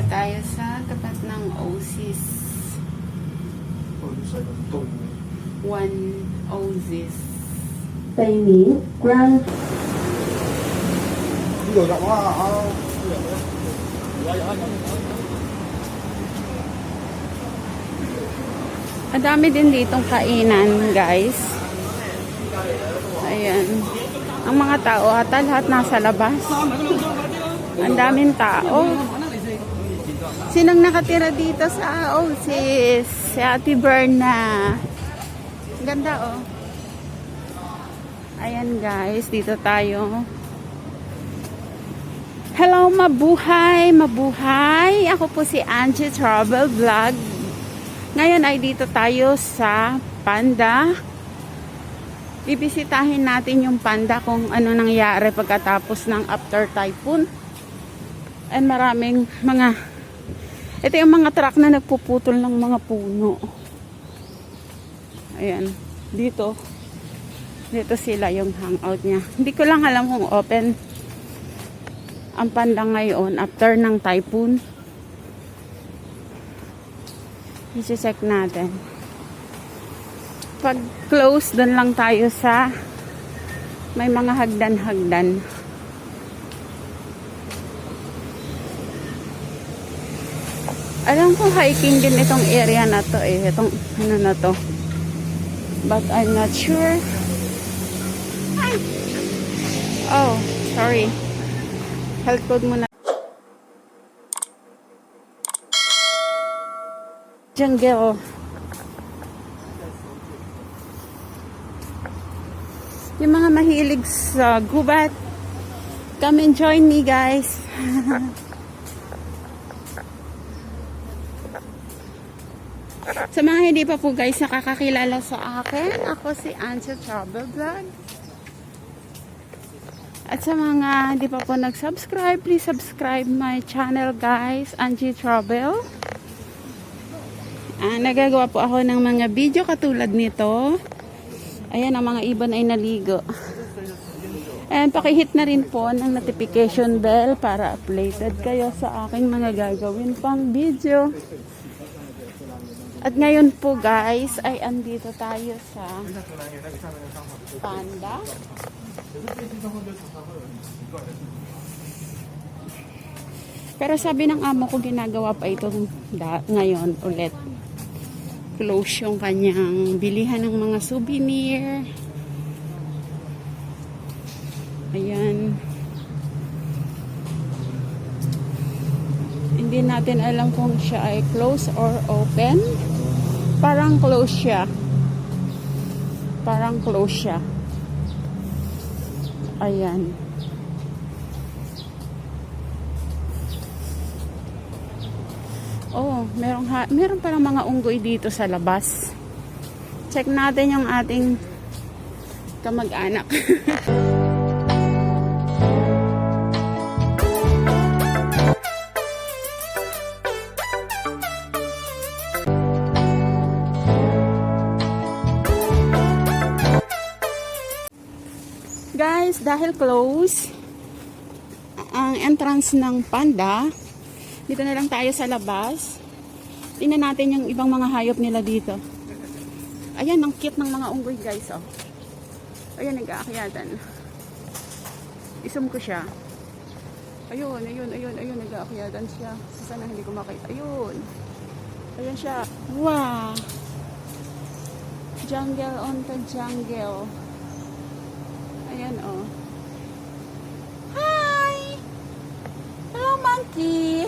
tayo sa tapat ng Oasis. One Oasis. Baby, Grand. Ang dami din ditong kainan, guys. Ayan. Ang mga tao ata lahat nasa labas. Ang daming tao. Sinong nakatira dito sa Oasis? Si Ate Berna. Ganda, oh. Ayan, guys. Dito tayo. Hello, mabuhay! Mabuhay! Ako po si Angie Travel Vlog. Ngayon ay dito tayo sa Panda. Bibisitahin natin yung Panda kung ano nangyari pagkatapos ng after typhoon. And maraming mga, ito yung mga truck na nagpuputol ng mga puno. Ayan, dito sila yung hangout niya. Hindi ko lang alam kung open ang Panda ngayon after ng typhoon. I-check natin. Pag close, doon lang tayo sa may mga hagdan-hagdan. Alam ko hiking din itong area na to eh. Itong ano na to. But I'm not sure. Ay! Oh, sorry. Health code muna. Jungle. Yung mga mahilig sa gubat, come and join me, guys. Sa mga hindi pa po, guys, nakakakilala sa akin, ako si Angie Travel Vlog. At sa mga hindi pa po nag-subscribe, please subscribe my channel, guys, Angie Travel. Nagagawa po ako ng mga video katulad nito. Ayan, ang mga ibon ay naligo. And pakihit na rin po ng notification bell para updated kayo sa aking mga gagawin pang video. At ngayon po, guys, ay andito tayo sa Panda. Pero sabi ng amo ko, ginagawa pa ito ngayon ulit. Close yung kanyang bilihan ng mga souvenir. Ayan. Hindi natin alam kung siya ay close or open. Parang close siya. Parang close siya. Ayan. Oh, meron parang mga unggoy dito sa labas. Check natin yung ating kamag-anak. Guys, dahil close ang entrance ng Panda, dito na lang tayo sa labas. Tingnan natin yung ibang mga hayop nila dito. Ayan, ang cute ng mga unggoy, guys, oh. Ayan, nag-aakyatan. Isum ko siya. Ayun, nag-aakyatan siya. Sana hindi ko makita. Ayun. Ayan siya. Wow! Jungle on the jungle. Ayan, oh. Hi! Hello, monkey!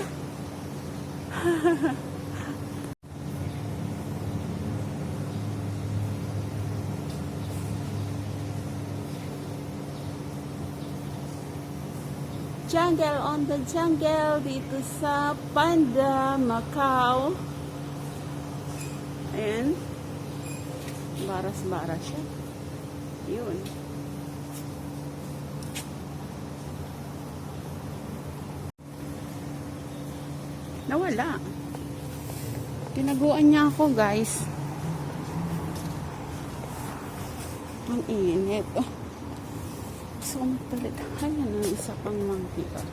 Jungle on the jungle dito sa Panda, Macau. Ayan. Baras-baras siya. Yun. Nawala. Tinaguan niya ako, guys. Ang init. Oh. So, magpalit. Ayan ang isa pang monkey. Oh.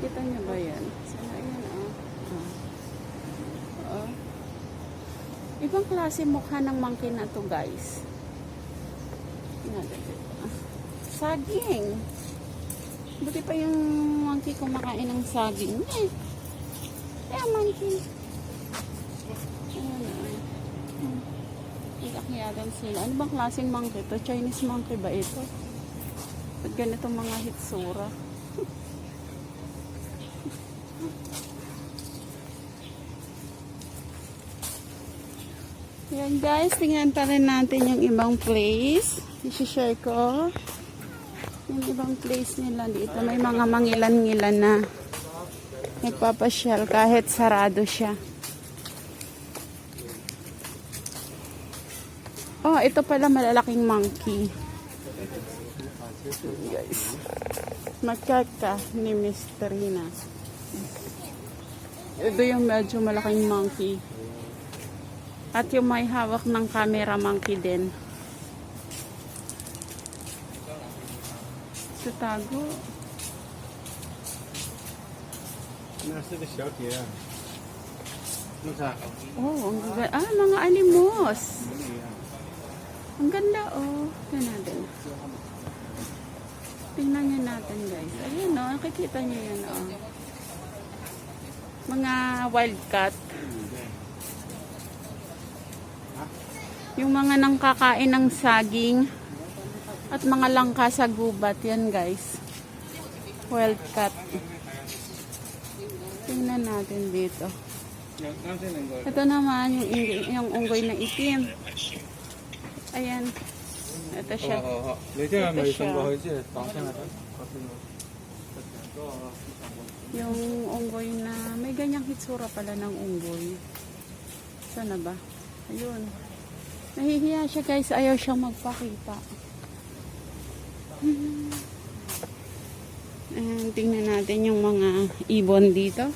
Kita niyo ba yan? Sana yan, oh. Ibang klase mukha ng monkey na to, guys. Tingnan natin. Saging. Buti pa yung monkey kumakain ng saging. Eh. Kaya monkey. Nag-akyadan sila. Ano bang klaseng monkey to? Chinese monkey ba ito? Ba't ganito mga hitsura? Yan guys, tingnan pa rin natin yung ibang place. I-share ko. Yung ibang place nila dito. May mga mangilan-ngilan na nagpapasyal kahit sarado siya. Oh, ito pala malalaking monkey. Guys. Makaka ni Misterina. Ito yung medyo malaking monkey. At yung may hawak ng camera monkey din. Sa tago. Oh, ang ganda. Ah, mga animos. Ang ganda, oh. Tingnan natin. Tingnan nyo natin, guys. Ayan, oh. Nakikita nyo yan, oh. Mga wildcat. Yung mga nangkakain ng saging at mga langka sa gubat. Yan, guys. Wildcat. Tingnan natin dito. Ito naman, yung unggoy na itim. Ayan. Ito siya. Ito siya. Yung unggoy na, may ganyang hitsura pala ng unggoy. Sana ba? Ayun. Nahihiya siya guys, ayaw siyang magpakita. Ayan, tingnan natin yung mga ibon dito.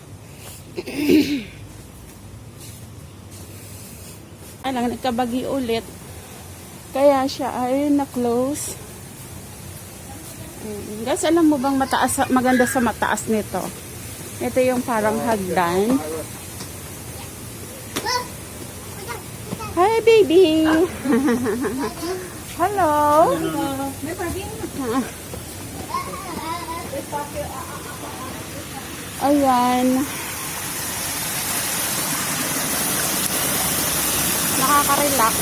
Alang, nagkabagi ulit. Kaya siya ay na-close. Guys, alam mo bang mataas, maganda sa mataas nito? Ito yung parang hagdan. Hi, baby! Hello! Ayan. Nakaka-relax.